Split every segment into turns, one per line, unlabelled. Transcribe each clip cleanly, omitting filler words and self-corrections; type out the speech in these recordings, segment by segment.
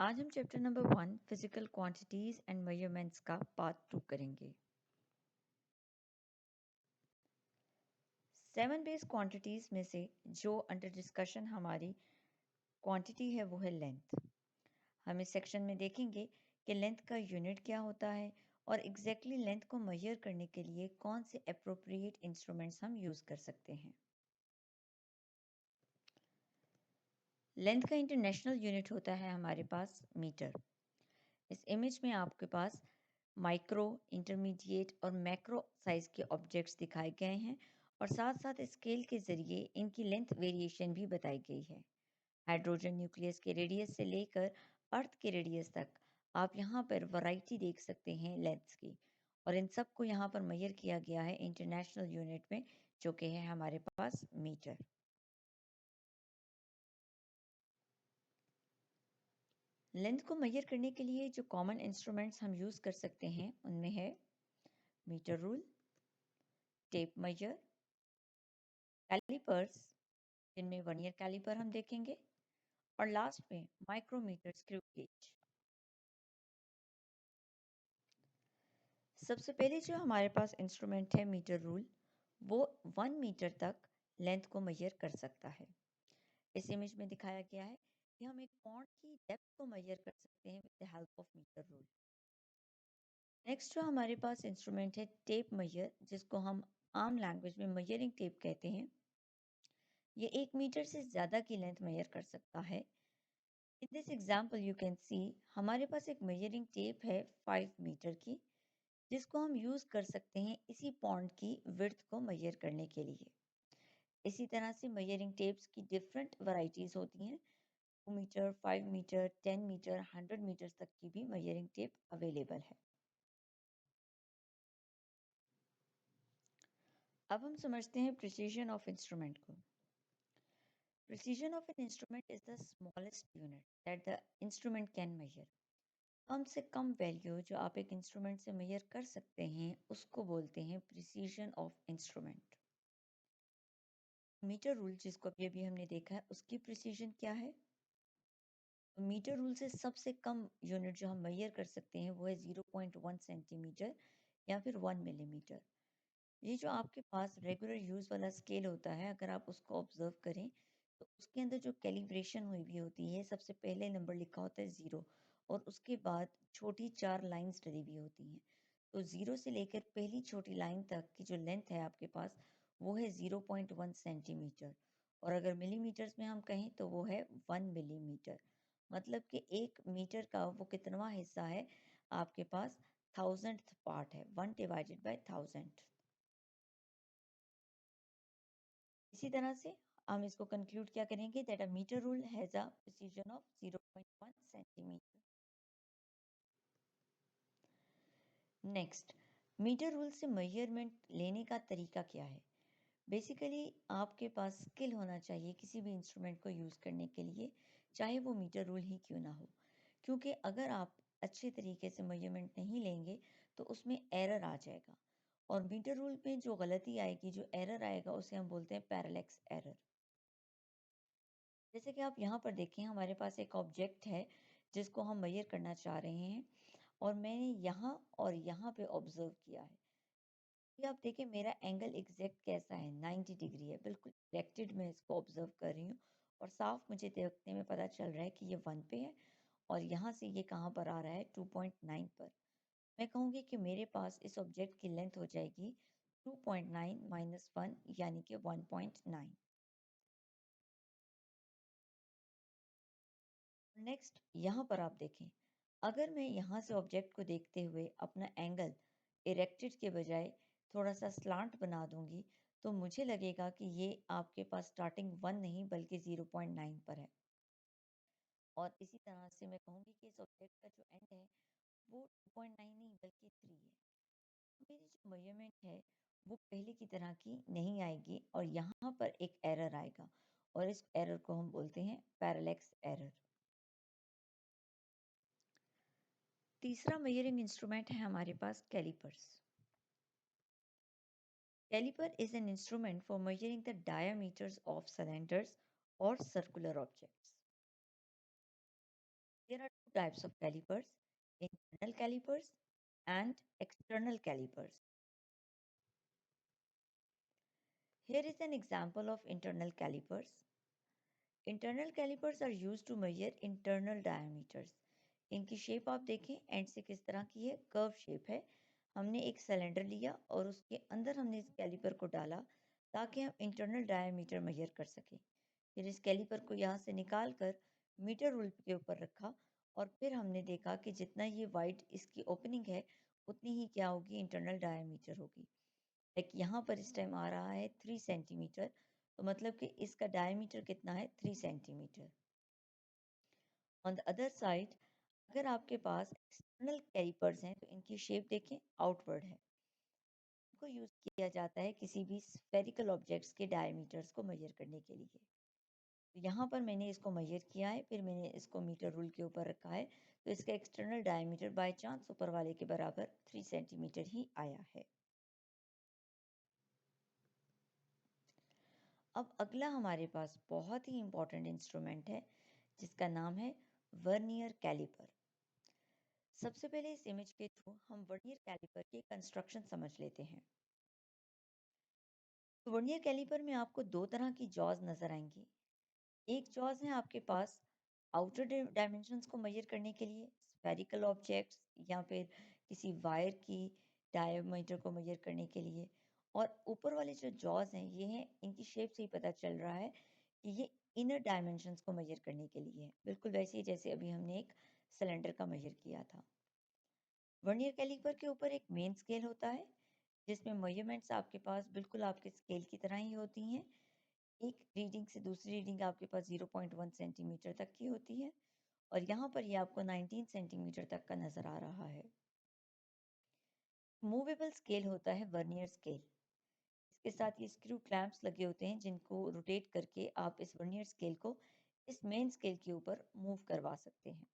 आज हम chapter number 1 physical quantities and measurements का पार्ट 2 करेंगे। 7 बेस क्वांटिटीज में से जो अंडर डिस्कशन हमारी क्वांटिटी है वो है लेंथ। हम इस सेक्शन में देखेंगे कि लेंथ का यूनिट क्या होता है और एग्जैक्टली लेंथ को मेजर करने के लिए कौन से एप्रोप्रिएट इंस्ट्रूमेंट्स हम यूज कर सकते हैं। लेंथ का इंटरनेशनल यूनिट होता है हमारे पास मीटर। इस इमेज में आपके पास माइक्रो, इंटरमीडिएट और मैक्रो साइज के ऑब्जेक्ट्स दिखाए गए हैं और साथ साथ स्केल के जरिए इनकी लेंथ वेरिएशन भी बताई गई है। हाइड्रोजन न्यूक्लियस के रेडियस से लेकर अर्थ के रेडियस तक आप यहाँ पर वैरायटी देख सकते हैं लेंथ्स की, और इन सब को यहाँ पर मेजर किया गया है इंटरनेशनल यूनिट में, जो कि है हमारे पास मीटर। लेंथ को मेजर करने के लिए जो कॉमन इंस्ट्रूमेंट्स हम यूज कर सकते हैं उनमें है metre rule, tape measure, callipers जिनमें वर्नियर कैलिपर हम देखेंगे, और लास्ट में माइक्रोमीटर स्क्रू गेज। सबसे पहले जो हमारे पास इंस्ट्रूमेंट है मीटर रूल, वो 1 मीटर तक लेंथ को मेजर कर सकता है। इस इमेज में दिखाया गया है कि हम एक पॉन्ड की डेप्थ को मेजर कर सकते हैं with the help of metre rule. Next जो हमारे पास इंस्ट्रूमेंट है टेप मेजर, जिसको हम आम लैंग्वेज में मेजरिंग टेप कहते हैं। ये 1 मीटर से ज्यादा की लेंथ मेजर कर सकता है। In this example you can see हमारे पास एक मेजरिंग टेप है 5 मीटर की, जिसको हम यूज कर सकते हैं इसी पॉन्ड की विड्थ को मेजर करने के लिए। इसी तरह से मेजरिंग टेप्स की डिफरेंट वैरायटीज होती हैं। 2 मीटर, 5 मीटर, 10 मीटर, 100 मीटर तक की भी मेजरिंग टेप अवेलेबल है। अब हम समझते हैं प्रिसीजन ऑफ इंस्ट्रूमेंट को। Precision of an instrument is the smallest unit that the instrument can measure. कम से कम वैल्यू जो आप एक इंस्ट्रूमेंट से मेजर कर सकते हैं उसको बोलते हैं precision of instrument. Metre rule जिसको अभी अभी हमने देखा है उसकी प्रिसीजन क्या है। मीटर रूल से सबसे कम यूनिट जो हम मेजर कर सकते हैं वो है 0.1 सेंटीमीटर या फिर 1 मिलीमीटर। ये जो आपके पास रेगुलर यूज वाला स्केल होता है, अगर आप उसको ऑब्जर्व करें तो उसके अंदर जो कैलिब्रेशन हुई हुई होती है, सबसे पहले नंबर लिखा होता है 0 और उसके बाद छोटी 4 लाइंस डली हुई होती हैं। तो 0 से लेकर पहली छोटी लाइन तक की जो लेंथ है आपके पास वो है 0.1 सेंटीमीटर, और अगर मिलीमीटर्स में हम कहें तो वो है 1 मिलीमीटर। मतलब कि 1 मीटर का वो कितनवा हिस्सा है आपके पास, 1000th पार्ट है, 1/1000। इसी तरह से हम इसको कंक्लूड क्या करेंगे, that a metre rule has a precision of 0.1 centimetre. Next, metre rule से मेजरमेंट लेने का तरीका क्या है। बेसिकली आपके पास स्किल होना चाहिए किसी भी इंस्ट्रूमेंट को यूज करने के लिए, चाहे वो मीटर रूल ही क्यों ना हो, क्योंकि अगर आप अच्छे तरीके से मेजरमेंट नहीं लेंगे तो उसमें एरर आ जाएगा, और मीटर रूल में जो गलती आएगी, जो एरर आएगा, उसे हम बोलते हैं पैरेलैक्स एरर। जैसे कि आप यहाँ पर देखें, हमारे पास एक ऑब्जेक्ट है जिसको हम मेजर करना चाह रहे हैं, और मैंने यहाँ और यहाँ पे ऑब्जर्व किया है। ये आप देखें मेरा एंगल एग्जैक्ट कैसा है, 90 डिग्री है, बिल्कुल डायरेक्टेड मैं इसको ऑब्जर्व कर रही हूँ, और साफ मुझे देखने में पता चल रहा है कि ये 1 पे है, और यहाँ से ये कहाँ पर आ रहा है, 2.9 पर। मैं कहूँगी कि मेरे पास इस ऑब्जेक्ट की लेंथ हो जाएगी 2.9 माइनस 1 यानी कि 1.9। नेक्स्ट यहाँ पर आप देखें, अगर मैं यहाँ से ऑब्जेक्ट को देखते हुए अपना एंगल इरेक्टेड के बजाय थोड़ा सा स्लांट बना दूंगी, तो मुझे लगेगा कि ये आपके पास स्टार्टिंग 1 नहीं बल्कि 0.9 पर है। और इसी तरह से मैं कहूँगी कि इस ऑब्जेक्ट का जो एंड है वो 2.9 नहीं बल्कि 3 है। मेरी जो मेजरमेंट है वो पहले की तरह की नहीं आएगी, और यहाँ पर एक एरर आएगा, और इस एरर को हम बोलते हैं पैरेलैक्स एरर। तीसरा मेजरिंग इंस्ट्रूमेंट है हमारे पास callipers. Caliper is an instrument for measuring the diameters of cylinders or circular objects. There are two types of calipers: internal calipers and external calipers. Here is an example of internal calipers. Internal calipers are used to measure internal diameters. इनकी shape आप देखें and से किस तरह की है, curve shape है। हमने एक सिलेंडर लिया और उसके अंदर हमने इस कैलिपर को डाला ताकि हम इंटरनल डायमीटर मेजर कर सकें। फिर इस कैलिपर को यहाँ से निकाल कर मीटर रूल के ऊपर रखा और फिर हमने देखा कि जितना ये वाइड इसकी ओपनिंग है उतनी ही क्या होगी, इंटरनल डायमीटर होगी। लाइक यहाँ पर इस टाइम आ रहा है 3 सेंटीमीटर, तो मतलब कि इसका डायमीटर कितना है, 3 centimetre. On the other side अगर आपके पास एक्सटर्नल कैलिपर्स हैं तो इनकी शेप देखें, आउटवर्ड है। इनको यूज किया जाता है किसी भी स्फेरिकल ऑब्जेक्ट्स के डायमीटर्स को मेजर करने के लिए। तो यहाँ पर मैंने इसको मेजर किया है, फिर मैंने इसको मीटर रूल के ऊपर रखा है, तो इसका एक्सटर्नल डायमीटर बाय चांस ऊपर वाले के बराबर 3 सेंटीमीटर ही आया है। अब अगला हमारे पास बहुत ही इंपॉर्टेंट इंस्ट्रूमेंट है जिसका नाम है वर्नियर कैलिपर। सबसे पहले इस इमेज के थ्रू हम वर्नियर कैलिपर के कंस्ट्रक्शन समझ लेते हैं। तो वर्नियर कैलिपर में आपको दो तरह की जॉज नजर आएंगी। एक जॉज है आपके पास आउटर डायमेंशंस को मेजर करने के लिए, स्फेरिकल ऑब्जेक्ट्स या फिर किसी वायर की डायमीटर को मेजर करने के लिए। और ऊपर वाले जो जॉज हैं ये हैं, इनकी शेप से ही पता चल रहा है कि ये इनर डायमेंशंस को मेजर करने के लिए है, बिल्कुल वैसे ही जैसे अभी हमने एक सिलेंडर का मेजर किया था। वर्नियर कैलिपर के ऊपर एक मेन स्केल होता है जिसमें मेजरमेंट्स आपके पास बिल्कुल आपके स्केल की तरह ही होती हैं। एक रीडिंग से दूसरी रीडिंग आपके पास 0.1 सेंटीमीटर तक की होती है और यहाँ पर ये आपको 19 सेंटीमीटर तक का नजर आ रहा है। मूवेबल स्केल होता है वर्नियर स्केल। इसके साथ ये स्क्रू क्लैंप्स लगे होते हैं जिनको रोटेट करके आप इस वर्नियर स्केल को इस मेन स्केल के ऊपर मूव करवा सकते हैं।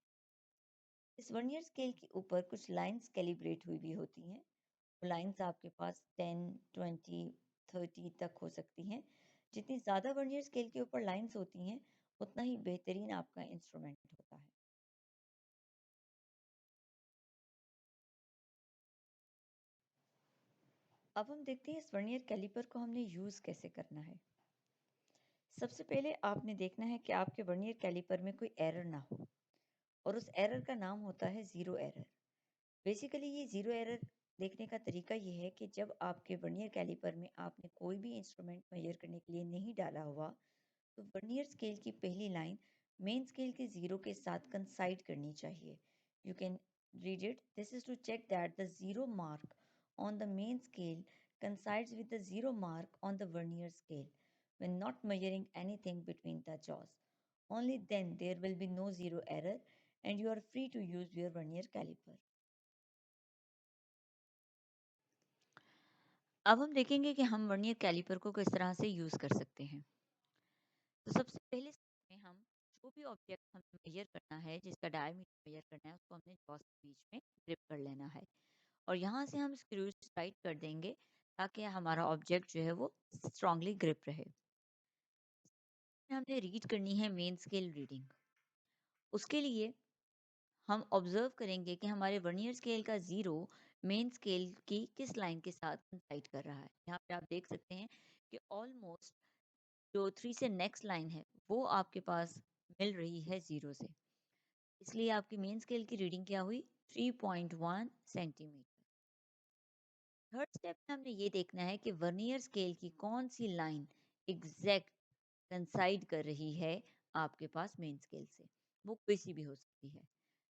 इस वर्नियर स्केल के ऊपर कुछ लाइंस कैलिब्रेट हुई भी होती हैं। वो लाइंस आपके पास 10, 20, 30 तक हो सकती हैं। जितनी ज़्यादा वर्नियर स्केल के ऊपर लाइंस होती हैं उतना ही बेहतरीन आपका इंस्ट्रूमेंट होता है। अब हम देखते हैं इस वर्नियर कैलिपर को हमने यूज़ कैसे करना है। सबसे पहले आपने देखना है कि आपके वर्नियर कैलिपर में कोई एरर ना हो और उस एरर का नाम होता है ज़ीरो एरर। बेसिकली ये ज़ीरो एरर देखने का तरीका ये है कि जब आपके वर्नियर कैलिपर में आपने कोई भी इंस्ट्रूमेंट मेजर करने के लिए नहीं डाला हुआ तो वर्नियर स्केल की पहली लाइन मेन स्केल के जीरो के साथ कंसाइड करनी चाहिए। You can read it, this is to check that the zero mark on the main scale coincides with the zero mark on the vernier scale when not measuring anything between the jaws. Only then there will be no zero error and you are free to use your vernier caliper. अब हम देखेंगे कि हम vernier caliper को किस तरह से use कर सकते हैं। तो सबसे पहले step में हम जो भी ऑब्जेक्ट हमें मेजर करना है, जिसका डायमीटर मेजर करना है, उसको हमने जॉस के बीच में ग्रिप कर लेना है और यहाँ से हम स्क्रूज टाइट कर देंगे ताकि हमारा ऑब्जेक्ट जो है वो स्ट्रांगली ग्रिप रहे। हमने रीड करनी है मेन स्केल रीडिंग। उसके लिए हम ऑब्जर्व करेंगे कि हमारे वर्नियर स्केल का जीरो मेन स्केल की किस लाइन के साथ कंसाइड कर रहा है। यहाँ पे आप देख सकते हैं कि ऑलमोस्ट जो 3 से नेक्स्ट लाइन है वो आपके पास मिल रही है जीरो से, इसलिए आपकी मेन स्केल की रीडिंग क्या हुई, 3.1 सेंटीमीटर। थर्ड स्टेप में हमने ये देखना है कि वर्नियर स्केल की कौन सी लाइन एग्जैक्ट कंसाइड कर रही है आपके पास मेन स्केल से। वो किसी भी हो सकती है।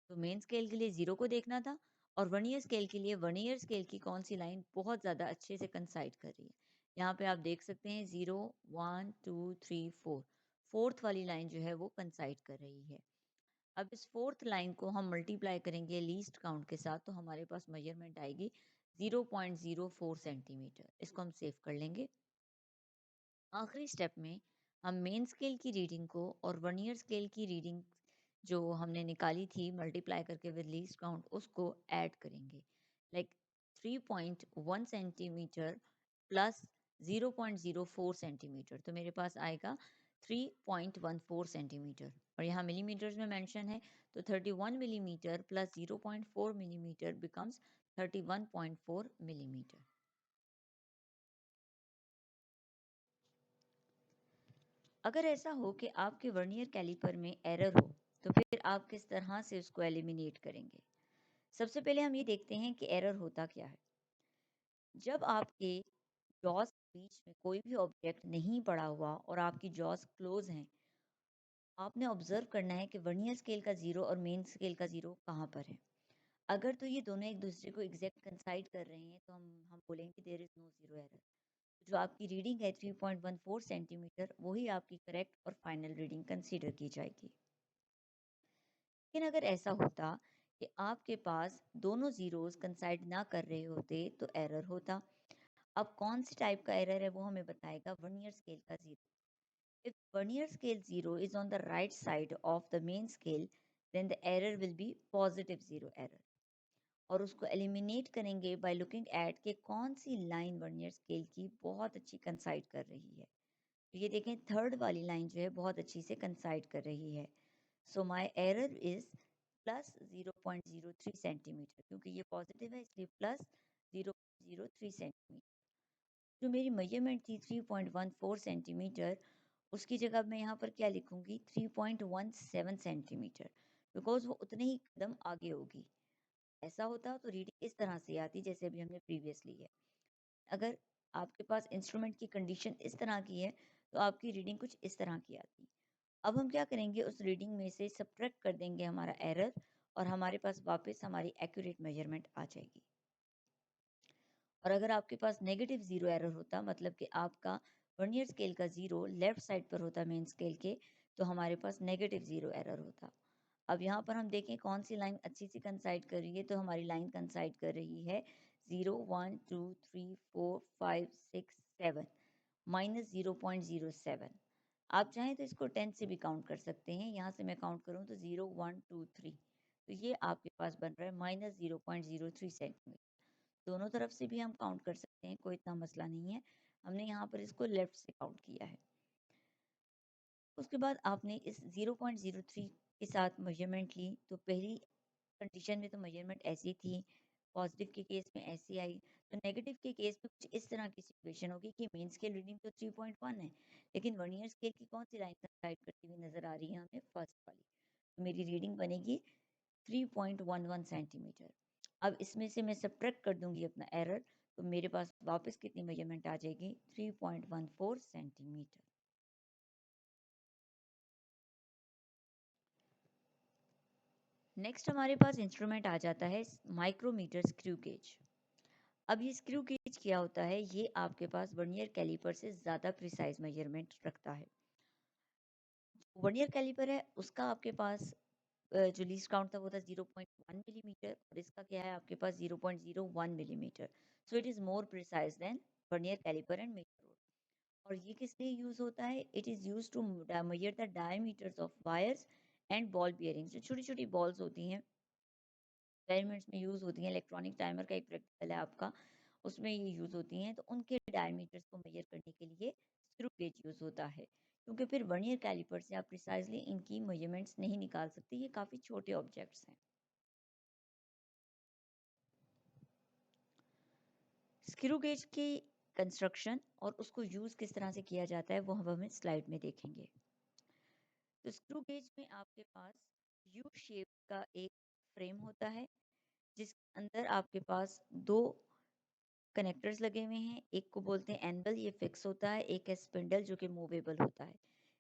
तो मेन स्केल के लिए जीरो को देखना था और वर्नियर स्केल के लिए वर्नियर स्केल की कौन सी लाइन बहुत ज़्यादा अच्छे से कंसाइड कर रही है। यहाँ पे आप देख सकते हैं 0, 1, 2, 3, 4, फोर्थ वाली लाइन जो है वो कंसाइड कर रही है। अब इस फोर्थ लाइन को हम मल्टीप्लाई करेंगे लीस्ट काउंट के साथ तो हमारे पास मेजरमेंट आएगी 0.04 सेंटीमीटर। इसको हम सेव कर लेंगे। आखिरी स्टेप में हम मेन स्केल की रीडिंग को और वर्नियर स्केल की रीडिंग जो हमने निकाली थी मल्टीप्लाई करके विद लीस्ट काउंट उसको ऐड करेंगे। लाइक 3.1 सेंटीमीटर प्लस 0.04 सेंटीमीटर, तो मेरे पास आएगा 3.14 सेंटीमीटर, और यहाँ मिलीमीटर्स में मेंशन है, तो 31 millimetre plus 0.4 millimetre becomes 31.4 millimetre. अगर ऐसा हो कि आपके वर्नियर कैलिपर में एरर हो, तो फिर आप किस तरह से उसको एलिमिनेट करेंगे? सबसे पहले हम ये देखते हैं कि एरर होता क्या है। जब आपके जॉस के बीच में कोई भी ऑब्जेक्ट नहीं पड़ा हुआ और आपकी जॉस क्लोज हैं, आपने ऑब्जर्व करना है कि वर्नियर स्केल का जीरो और मेन स्केल का जीरो कहाँ पर है। अगर तो ये दोनों एक दूसरे को एग्जैक्ट कंसाइड कर रहे हैं, तो हम बोलेंगे कि there is no zero error. जो आपकी रीडिंग है 3.14 सेंटीमीटर, वही आपकी करेक्ट और फाइनल रीडिंग कंसीडर की जाएगी। लेकिन अगर ऐसा होता कि आपके पास दोनों जीरोस कंसाइड ना कर रहे होते, तो एरर होता। अब कौन सी टाइप का एरर है वो हमें बताएगा वर्नियर स्केल का zero. If vernier scale zero is on the right side of the main scale, then the error will be positive zero error. और उसको एलिमिनेट करेंगे बाय लुकिंग एट के कौन सी लाइन वर्नियर स्केल की बहुत अच्छी कंसाइड कर रही है। तो ये देखें, थर्ड वाली लाइन जो है बहुत अच्छी से कंसाइड कर रही है। सो माई एरर इज प्लस 0.03 सेंटीमीटर, क्योंकि ये पॉजिटिव है इसलिए प्लस 0.03 सेंटीमीटर। जो मेरी मेजरमेंट थी 3.14 सेंटीमीटर, उसकी जगह मैं यहाँ पर क्या लिखूंगी, 3.17 सेंटीमीटर, बिकॉज वो उतने ही कदम आगे होगी। ऐसा होता तो रीडिंग इस तरह से आती जैसे अभी हमने प्रीवियसली है। अगर आपके पास इंस्ट्रूमेंट की कंडीशन इस तरह की है, तो आपकी रीडिंग कुछ इस तरह की आती। अब हम क्या करेंगे, उस रीडिंग में से सब्ट्रैक्ट कर देंगे हमारा एरर, और हमारे पास वापस हमारी एक्यूरेट मेजरमेंट आ जाएगी। और अगर आपके पास नेगेटिव जीरो एरर होता, मतलब कि आपका वर्नियर स्केल का जीरो लेफ्ट साइड पर होता मेन स्केल के, तो हमारे पास नेगेटिव जीरो एरर होता। अब यहाँ पर हम देखें कौन सी लाइन अच्छी सी कंसाइड कर रही है, तो हमारी लाइन कंसाइड कर रही है 0 1 2 3 4 5 6 7 माइनस 0.07। आप चाहें तो इसको 10 से भी काउंट कर सकते हैं। यहाँ से मैं काउंट करूँ तो 0 1 2 3, तो ये आपके पास बन रहा है माइनस 0.03 सेंटीमीटर। दोनों तरफ से भी हम काउंट कर सकते हैं, कोई इतना मसला नहीं है। हमने यहाँ पर इसको लेफ्ट से काउंट किया है। उसके बाद आपने इस 0.03 के साथ मेजरमेंट ली, तो पहली कंडीशन में तो मेजरमेंट ऐसी थी, पॉजिटिव के केस में ऐसी आई। तो नेगेटिव के केस में कुछ इस तरह की सिचुएशन होगी कि मेन स्केल रीडिंग तो 3.1 है, लेकिन वर्नियर स्केल की कौन सी लाइन कंसाइड करती हुई नजर आ रही है हमें, फर्स्ट वाली। तो मेरी रीडिंग बनेगी 3.11 सेंटीमीटर। अब इसमें से मैं सब्ट्रैक्ट कर दूंगी अपना एरर, तो मेरे पास वापस कितनी मेजरमेंट आ जाएगी, 3.14 सेंटीमीटर। नेक्स्ट हमारे पास इंस्ट्रूमेंट आ जाता है माइक्रोमीटर स्क्रू गेज। अब ये स्क्रू गेज क्या होता है, ये आपके पास वर्नियर कैलिपर से ज़्यादा प्रिसाइज मेजरमेंट रखता है। वर्नियर कैलिपर है उसका आपके पास जो लीस्ट काउंट था वो था 0.1 मिलीमीटर, और इसका क्या है आपके पास 0.01 millimetre. So it is more precise than vernier calliper and metre rule. और ये किस लिए यूज़ होता है, it is use to measure the diameters of wires and ball bearings. जो छोटी छोटी बॉल्स होती हैं, एक्सपेरिमेंट्स में यूज़ होती हैं, इलेक्ट्रॉनिक टाइमर का एक प्रैक्टिकल है आपका, उसमें ये यूज़ होती हैं, तो उनके डायमीटर्स को मेजर करने के लिए स्क्रू गेज यूज़ होता है। क्योंकि फिर वर्नियर कैलिपर से आप प्रिसाइजली इनकी मेजरमेंट्स नहीं निकाल सकते, ये काफ़ी छोटे ऑब्जेक्ट्स हैं। स्क्रू गेज की कंस्ट्रक्शन और उसको यूज़ किस तरह से किया जाता है वो हम हमें स्लाइड में देखेंगे। तो स्क्रू गेज में आपके पास यू शेप का एक फ्रेम होता है, जिसके अंदर आपके पास दो कनेक्टर्स लगे हुए हैं। एक को बोलते हैं एनवल, ये फिक्स होता है। एक है स्पिंडल जो कि मूवेबल होता है।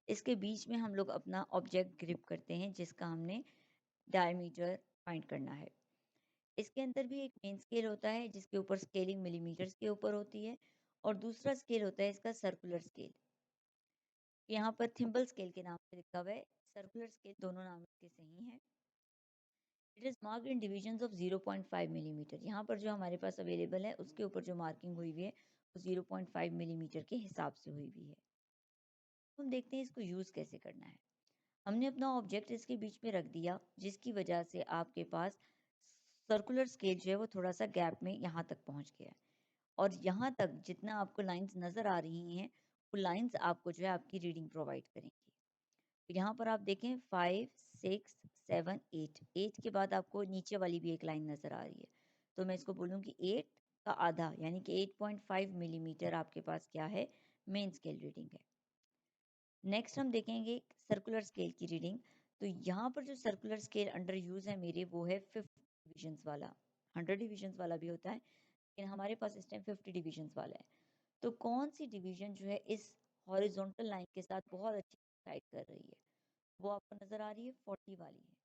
इसके बीच में हम लोग अपना ऑब्जेक्ट ग्रिप करते हैं जिसका हमने डायमीटर फाइंड करना है। इसके अंदर भी एक मेन स्केल होता है जिसके ऊपर स्केलिंग मिलीमीटर्स के ऊपर होती है, और दूसरा स्केल होता है इसका सर्कुलर स्केल। यहाँ पर थिम्बल स्केल के नाम से लिखा हुआ है, सर्कुलर स्केल दोनों नाम इसके सही हैं। It is marked in divisions of 0.5 millimetre. यहाँ पर जो हमारे पास अवेलेबल है उसके ऊपर जो मार्किंग हुई हुई है वो 0.5 मिलीमीटर के हिसाब से हुई हुई है। हम देखते हैं इसको यूज़ कैसे करना है। हमने अपना ऑब्जेक्ट इसके बीच में रख दिया, जिसकी वजह से आपके पास सर्कुलर स्केल जो है वो थोड़ा सा गैप में यहाँ तक पहुँच गया है। और यहाँ तक जितना आपको लाइंस नज़र आ रही हैं, वो लाइंस आपको जो है आपकी रीडिंग प्रोवाइड करेंगी। तो यहाँ पर आप देखें 5, 6, 7, 8, 8 के बाद आपको नीचे वाली भी एक लाइन नज़र आ रही है। तो मैं इसको बोलूँगी 8 का आधा यानी कि 8.5 मिलीमीटर आपके पास क्या है, मेन स्केल रीडिंग है। नेक्स्ट हम देखेंगे सर्कुलर स्केल की रीडिंग। तो यहाँ पर जो सर्कुलर स्केल अंडर यूज है मेरे, वो है 50 डिविजन्स वाला। 100 डिविजन्स वाला भी होता है, लेकिन हमारे पास इस टाइम 50 डिविजन्स वाला है। तो कौन सी डिवीजन जो है इस हॉरिजॉन्टल लाइन के साथ बहुत अच्छी गाइड कर रही है, वो आपको नजर आ रही है, 40 वाली है।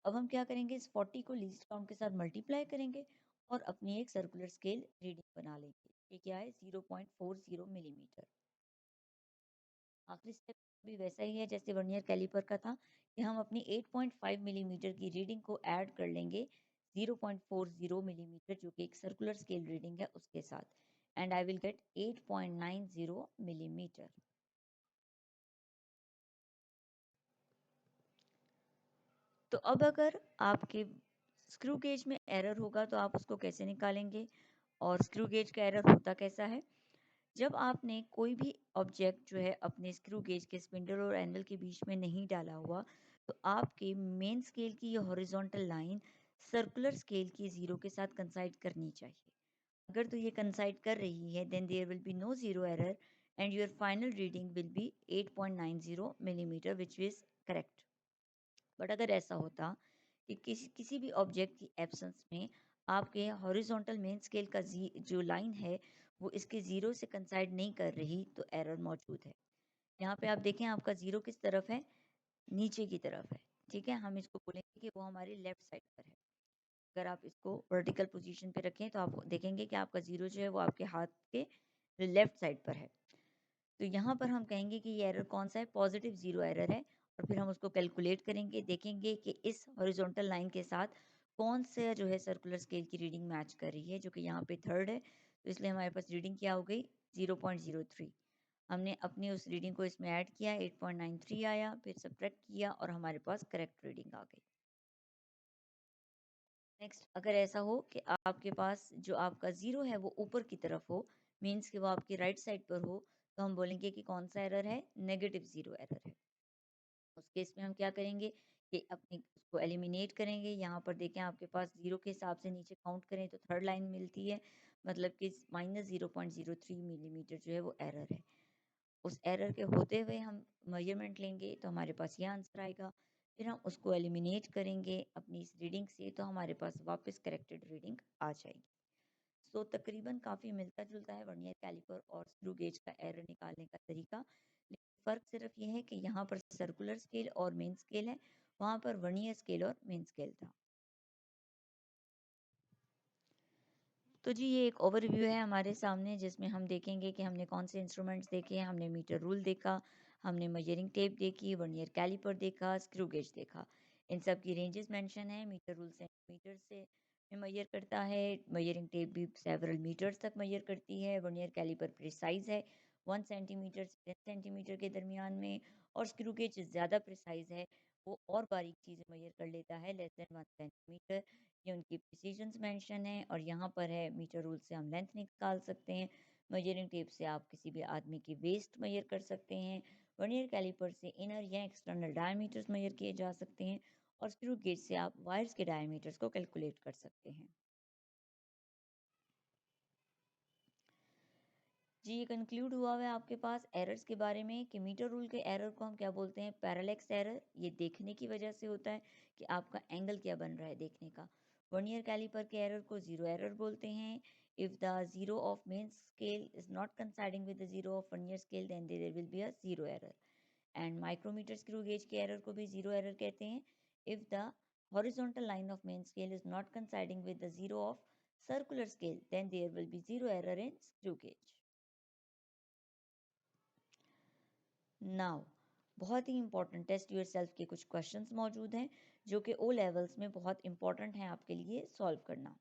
अब हम क्या करेंगे, इस 40 को लीस्ट काउंट के साथ मल्टीप्लाई करेंगे और अपनी एक सर्कुलर स्केल रीडिंग बना लेंगे। ये क्या है, 0.40 मिलीमीटर। आखिरी स्टेप भी वैसा ही है जैसे वर्नियर कैलिपर का था, कि हम अपनी 8.5 मिलीमीटर की रीडिंग को ऐड कर लेंगे 0.40 मिलीमीटर जो कि एक सर्कुलर स्केल रीडिंग है उसके साथ, and I will get 8.90 millimetre. तो अब अगर आपके स्क्रू गेज में एरर होगा तो आप उसको कैसे निकालेंगे, और स्क्रू गेज का एरर होता कैसा है, जब आपने कोई भी ऑब्जेक्ट जो है अपने स्क्रू गेज के स्पिंडल और एनवल के बीच में नहीं डाला हुआ, तो आपके मेन स्केल की ये हॉरिजॉन्टल लाइन सर्कुलर स्केल की जीरो के साथ कंसाइड करनी चाहिए। अगर तो ये कंसाइड कर रही है, then there will be no zero error and your final reading will be 8.90 millimetre, which is correct. But अगर ऐसा होता कि किसी भी ऑब्जेक्ट की एब्सेंस में आपके हॉरिजॉन्टल मेन स्केल का जो लाइन है वो इसके जीरो से कंसाइड नहीं कर रही, तो एरर मौजूद है। यहाँ पे आप देखें आपका जीरो किस तरफ है, नीचे की तरफ है। ठीक है, हम इसको बोलेंगे कि वो हमारी लेफ्ट साइड पर है। अगर आप इसको वर्टिकल पोजीशन पे रखें तो आप देखेंगे कि आपका जीरो जो है वो आपके हाथ के लेफ्ट साइड पर है। तो यहाँ पर हम कहेंगे कि ये एरर कौन सा है, पॉजिटिव जीरो एरर है। और फिर हम उसको कैलकुलेट करेंगे, देखेंगे कि इस हॉरिजॉन्टल लाइन के साथ कौन सा जो है सर्कुलर स्केल की रीडिंग मैच कर रही है, जो कि यहाँ पे थर्ड है। तो इसलिए हमारे पास रीडिंग क्या हो गई, 0.03। हमने अपनी उस रीडिंग को इसमें ऐड किया, 8.93 आया, फिर सब्ट्रैक्ट किया और हमारे पास करेक्ट रीडिंग आ गई। नेक्स्ट, अगर ऐसा हो कि आपके पास जो आपका जीरो है वो ऊपर की तरफ हो, मीन्स कि वो आपकी राइट साइड पर हो, तो हम बोलेंगे कि कौन सा एरर है, नेगेटिव जीरो एरर है। उस केस में हम क्या करेंगे कि अपनी उसको एलिमिनेट करेंगे। यहाँ पर देखें आपके पास जीरो के हिसाब से नीचे काउंट करें तो थर्ड लाइन मिलती है, मतलब कि -0.03 मिलीमीटर जो है वो एरर है। उस एरर के होते हुए हम मेजरमेंट लेंगे तो हमारे पास ये आंसर आएगा। फिर हम उसको एलिमिनेट करेंगे अपनी इस रीडिंग से, तो हमारे पास वापस करेक्टेड रीडिंग आ जाएगी। सो तकरीबन काफ़ी मिलता जुलता है वर्नियर कैलिपर और स्क्रू गेज का एरर निकालने का तरीका, लेकिन फ़र्क सिर्फ ये है कि यहाँ पर सर्कुलर स्केल और मेन स्केल है, वहाँ पर वर्नियर स्केल और मेन स्केल था। तो जी ये एक ओवरव्यू है हमारे सामने, जिसमें हम देखेंगे कि हमने कौन से इंस्ट्रूमेंट्स देखे, हमने मीटर रूल देखा, हमने मेजरिंग टेप देखी, वर्नियर कैलिपर देखा, स्क्रू गेज देखा। इन सब की रेंजेस मेंशन है। मीटर रूल सेंटीमीटर से में मेजर करता है, मेजरिंग टेप भी सेवरल मीटर्स तक मेजर करती है, वर्नियर कैलिपर प्रिसाइज है 1 सेंटीमीटर से 10 सेंटीमीटर के दरमियान में, और स्क्रू गेज ज़्यादा प्रिसाइज है, वो और बारीक चीज़ें मेजर कर लेता है, लेस देन 1 सेंटीमीटर। ये उनकी प्रिसीजंस मेंशन है। और यहाँ पर है मीटर रूल से हम लेंथ निकाल सकते हैं, मेजरिंग टेप से आप किसी भी आदमी की वेस्ट मेजर कर सकते हैं, वर्नियर कैलिपर से इनर या एक्सटर्नल डायमीटर्स मेजर किए जा सकते हैं, और स्क्रू गेज से आप वायर्स के डायमीटर्स को कैलकुलेट कर सकते हैं। जी ये कंक्लूड हुआ है आपके पास एरर्स के बारे में, कि मीटर रूल के एरर को हम क्या बोलते हैं, पैरेलैक्स एरर। ये देखने की वजह से होता है कि आपका एंगल क्या बन रहा है देखने का। वर्नियर कैलिपर के एरर को जीरो एरर बोलते हैं। If the zero of main scale is not coinciding with the zero of vernier scale, then there will be a zero error. And micrometer screw gauge के error को भी zero error कहते हैं। If the horizontal line of main scale is not coinciding with the zero of circular scale, then there will be zero error in screw gauge. Now बहुत ही important test your self के कुछ questions मौजूद हैं, जो कि O levels में बहुत important हैं आपके लिए सॉल्व करना।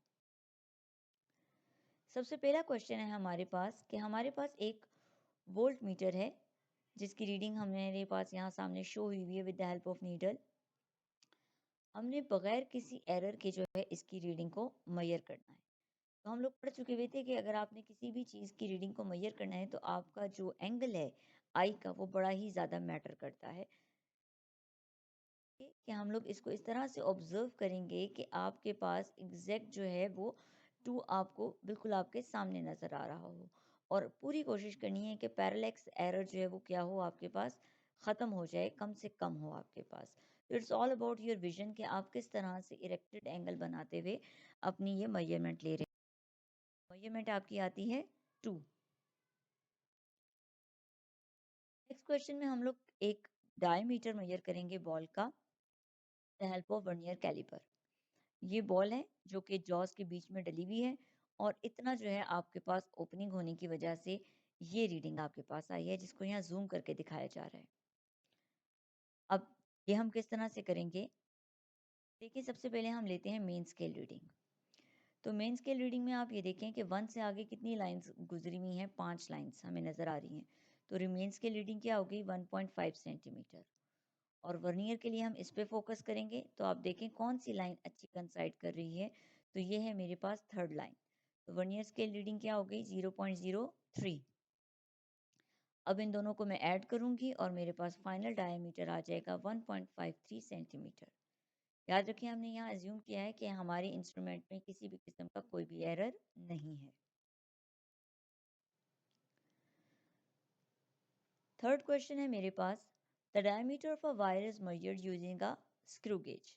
सबसे पहला क्वेश्चन है हमारे पास कि हमारे पास एक वोल्ट मीटर है, जिसकी रीडिंग हमारे पास यहाँ सामने शो हुई है with the help of needle. हमने बगैर किसी एरर के जो है इसकी रीडिंग को मेजर करना है। तो हम लोग पढ़ चुके हुए थे कि अगर आपने किसी भी चीज़ की रीडिंग को मेजर करना है तो आपका जो एंगल है आई का वो बड़ा ही ज़्यादा मैटर करता है। कि हम लोग इसको इस तरह से ऑब्जर्व करेंगे कि आपके पास एग्जैक्ट जो है वो टू आपको बिल्कुल आपके सामने नज़र आ रहा हो, और पूरी कोशिश करनी है कि पैरेलैक्स एरर जो है वो क्या हो आपके पास, ख़त्म हो जाए, कम से कम हो आपके पास। It's all about your vision कि आप किस तरह से इरेक्टेड एंगल बनाते हुए अपनी ये मेजरमेंट ले रहे हैं। मेजरमेंट आपकी आती है 2। नेक्स्ट क्वेश्चन में हम लोग एक डायमीटर मेजर करेंगे बॉल का, the help of vernier calliper. ये बॉल है जो कि जॉस के बीच में डली हुई है, और इतना जो है आपके पास ओपनिंग होने की वजह से ये रीडिंग आपके पास आई है, जिसको यहाँ जूम करके दिखाया जा रहा है। अब ये हम किस तरह से करेंगे, देखिए सबसे पहले हम लेते हैं मेन स्केल रीडिंग। तो मेन स्केल रीडिंग में आप ये देखें कि 1 से आगे कितनी लाइंस गुजरी हुई हैं, 5 लाइंस हमें नज़र आ रही हैं। तो रिमेन स्केल रीडिंग क्या हो गई, 1.5 सेंटीमीटर। और वर्नियर के लिए हम इस पे फोकस करेंगे, तो आप देखें कौन सी लाइन अच्छी कंसाइड कर रही है। तो ये है मेरे पास थर्ड लाइन। तो वर्नियर स्केल रीडिंग क्या हो गई, 0.03। अब इन दोनों को मैं ऐड करूंगी और मेरे पास फाइनल डायमीटर आ जाएगा 1.53 सेंटीमीटर। याद रखिए हमने यहाँ एज्यूम किया है कि हमारे इंस्ट्रूमेंट में किसी भी किस्म का कोई भी एरर नहीं है। थर्ड क्वेश्चन है मेरे पास, the diameter of a wire is measured using a screw gauge.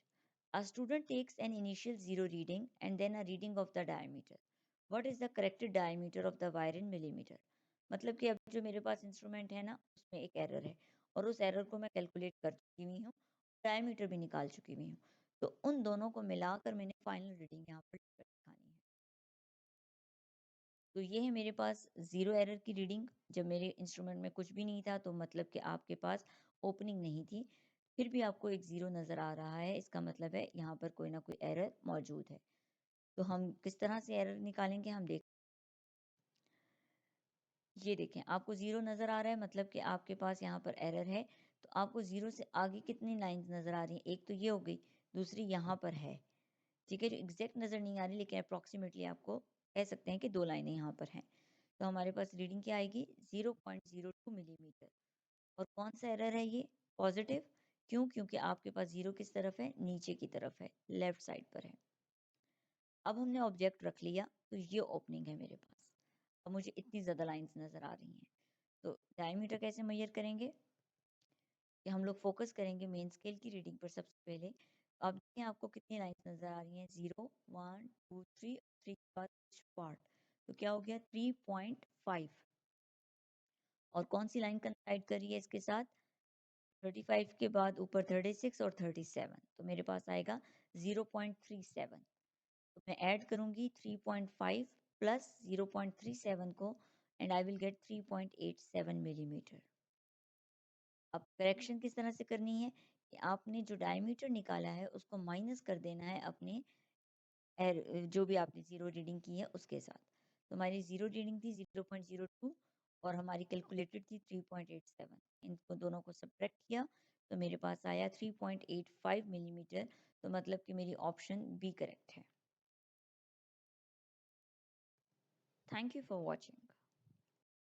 A student takes an initial zero reading and then a reading of the diameter. What is the corrected diameter of the wire in millimeter? मतलब कि अब जो मेरे पास instrument है ना उसमें एक error है, और उस एरर को मैं कैलकुलेट कर चुकी हुई हूँ, डायमीटर भी निकाल चुकी हुई हूँ। तो उन दोनों को मिलाकर मैंने फाइनल रीडिंग यहाँ पर दिखानी है। तो ये है मेरे पास ज़ीरो एरर की रीडिंग, जब मेरे इंस्ट्रूमेंट में कुछ भी नहीं था, तो मतलब कि आपके पास ओपनिंग नहीं थी, फिर भी आपको एक ज़ीरो नज़र आ रहा है, इसका मतलब है यहाँ पर कोई ना कोई एरर मौजूद है। तो हम किस तरह से एरर निकालेंगे, हम देख, ये देखें आपको ज़ीरो नज़र आ रहा है, मतलब कि आपके पास यहाँ पर एरर है। तो आपको ज़ीरो से आगे कितनी लाइंस नज़र आ रही हैं, एक तो ये हो गई, दूसरी यहाँ पर है, ठीक है, जो एग्जैक्ट नज़र नहीं आ रही लेकिन अप्रॉक्सीमेटली आपको कह सकते हैं कि 2 लाइनें यहाँ पर हैं। तो हमारे पास रीडिंग क्या आएगी, 0.02 मिलीमीटर। और कौन सा एरर है ये, पॉजिटिव। क्यों, क्योंकि आपके पास जीरो किस तरफ है, नीचे की तरफ है, लेफ्ट साइड पर है। अब हमने ऑब्जेक्ट रख लिया, तो ये ओपनिंग है मेरे पास। अब मुझे इतनी ज़्यादा लाइंस नज़र आ रही हैं। तो डायमीटर कैसे मेजर करेंगे, कि हम लोग फोकस करेंगे मेन स्केल की रीडिंग पर सबसे पहले। अब देखिए आपको कितनी लाइंस नज़र आ रही हैं, 0 1 2 3, 3 के बाद पार्ट, तो क्या हो गया 3.5। और कौन सी लाइन कंसाइड करी है इसके साथ, 35 के बाद ऊपर 36 और 37, तो मेरे पास आएगा 0.37। तो मैं ऐड करूंगी 3.5 प्लस 0.37 को, and I will get 3.87 millimetre. अब करेक्शन किस तरह से करनी है, कि आपने जो डायमीटर निकाला है उसको माइनस कर देना है अपने जो भी आपने जीरो रीडिंग की है उसके साथ। तो हमारी जीरो रीडिंग थी 0.02, और हमारी कैलकुलेटेड थी 3.87। इनको दोनों को सब्ट्रैक्ट किया, तो मेरे पास आया 3.85 मिलीमीटर। तो मतलब कि मेरी ऑप्शन बी करेक्ट है। Thank you for watching.